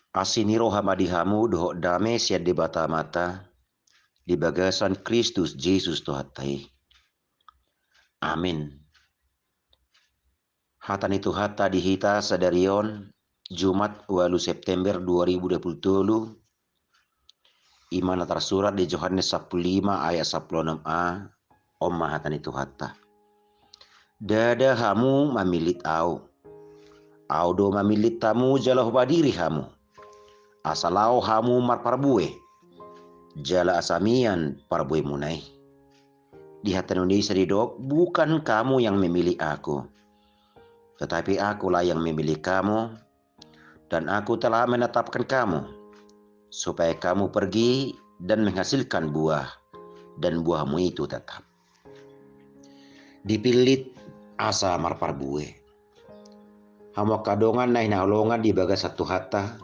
Asiniro hamadihamu doho dame siad di bata mata di bagasan Kristus Yesus Tuhatai. Amin. Hatan itu hata di hita sadarion Jumat 8 September 2020. Imana tersurat di Yohanes 15 ayat 16a. Omma hatan itu hata. Dada hamu mamilit au. Au do mamilit tamu jalah badiri hamu. Asalau hamu marparbue. Jala asamian parbue munai. Di hati Indonesia didok, bukan kamu yang memilih aku, tetapi akulah yang memilih kamu, dan aku telah menetapkan kamu, supaya kamu pergi dan menghasilkan buah, dan buahmu itu tetap. Dipilit asa marparbue. Hamo kadongan naik naolongan di bagas satu hata,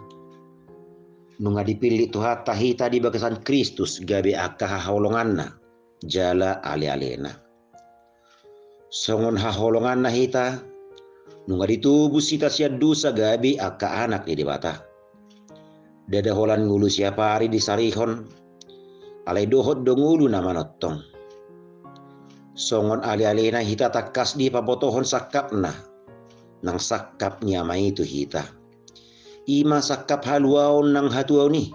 nunga dipilih tu hata hita di bagasan Kristus gabe akah haolonganna. Jala ale-alena. Songon haholongan na hita, nunga ditubuh sita siya dusa gabi aka anak di debata. Dada holan ngulu siapa hari di sarihon, alay dohot dongulu na manotong. Songon ale-alena hita takas di pabotohon sakap na, nang sakap niya itu hita. Ima sakap haluaon nang hatuaw ni.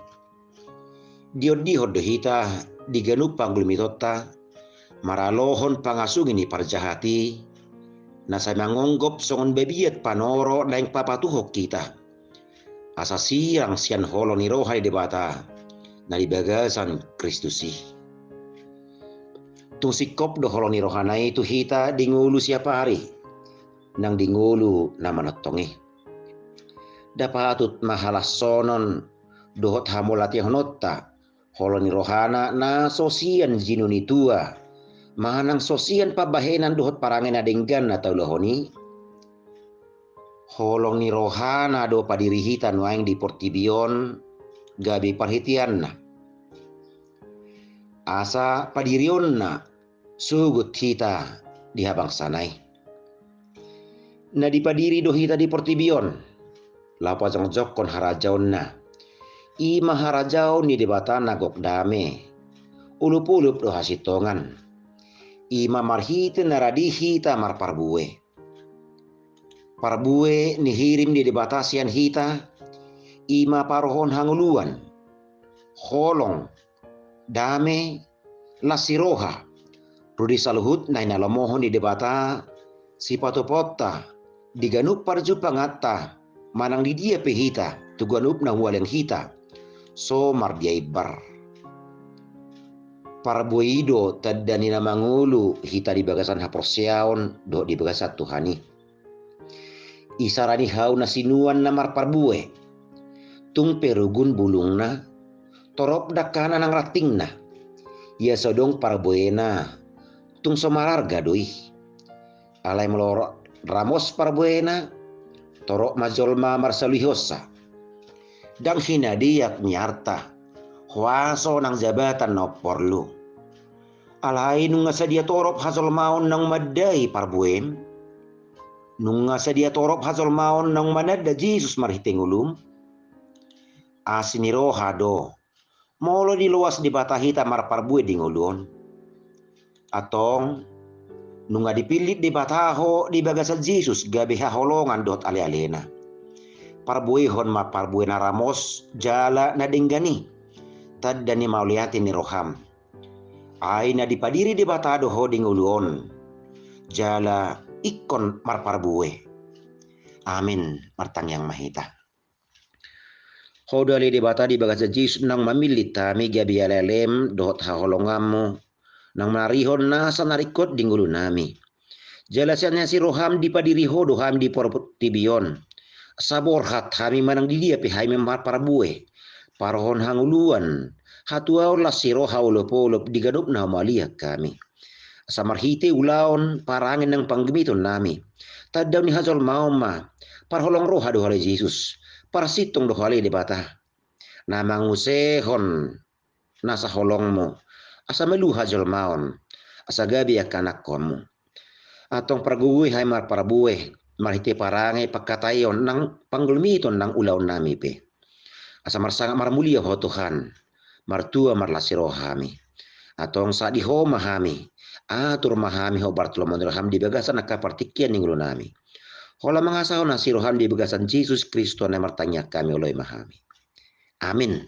Diod-diod do hita diganupang glumitota, maralohon pangasungin ni parjahati, nasa mangonggop songon bebiet panoro daing papatuhok kita. Asa sirang sian holo ni rohai debata, na di bagasan Kristusi. Tung sikop do holo ni rohana itu hita dingulu siapa hari, nang dingulu na manotongi. Dapatut mahalas sonon dohot hamolati honota, holo ni rohana na sosian jinuni tua, manang sosian pabahenan dohot parangen adenggan atau lohoni. Holong ni rohana do padiri hita nuaing di portibion gabi parhitian na. Asa padirion na sugut hita di habang sanay. Na di padiri do hita di portibion, lapajang jokon harajaon na. Ima harajaon ni debata nagok dame, ulup-ulup do hasitongan. Ima marhite naradi hita marparbue. Parbue ni hirim di debatasian hita, ima parohon hanguluan, holong, dame, lasiroha, rudi saluhut na inalamohon di debata, si patopota, diganup parjupa ngata, manang di dia pehita, tuganup na waleng hita, so mardiaibar. Parbuido tadani na mangulu hita di bagasan haporsiaon do di bagasan Tuhani. Isarani hau na sinuan na marparbue. Tung perugun bulung na, torop dakana nang rating na. Ia sodong parbuena, tung somararga doi. Alay melorok ramos parbuena, torok majolma marsaluihosa. Dang hinadiak nyarta, huaso nang jabatan no porlu. Alay nunga sadia torop hasol maon nang madai parbuem. Nunga sadia torop hasol maon nang manada Jesus marhitingulum. Asiniro do, molo di luas di batahita marparbue dingulun. Atong nunga dipilit di bataho di bagasa Jesus gabi haholongan dot ale-alena. Parbuehon ma parbuena ramos jala na denggani. Tadda ni mauliati ni roham. Ay na dipadiri di batado ho dingulun. Jala ikon marparbue. Amin martang yang mahita. Hodali di bata di bagasa Jesus nang mamilita mi gabi alelem dot haholongamu. Nang marihon na sanarikot dingulu nami. Jalasannya si roham dipadiri ho doham di portibion. Saborhat hami manang di dia pihai memar parabue. Parohon hanguluan. Hatuaw la siro haulop-olop digadup na humaliak kami. Samarhite ulaon parangin ng panggamiton nami. Tadaw ni hazol maoma. Parholong roha dohali Jesus. Parasitong dohali di bata. Na mangusehon nasa holong mo. Asa melu hazol maon. Asa gabi akanak komu. Atong parguwi hay mar parabue. Marhite parangai pagkatayon ng panggulmiton ng ulaw nami pe. Asa sangat marmulia ho Tuhan. Martua marlasi rohami. Atong sa di ho mahami. Atur mahami ho Bartolomeo roham di bagasan akapartikian ning nami. Hola mangasaho nasi roham di bagasan Yesus Kristus na martanya kami oleh mahami. Amin.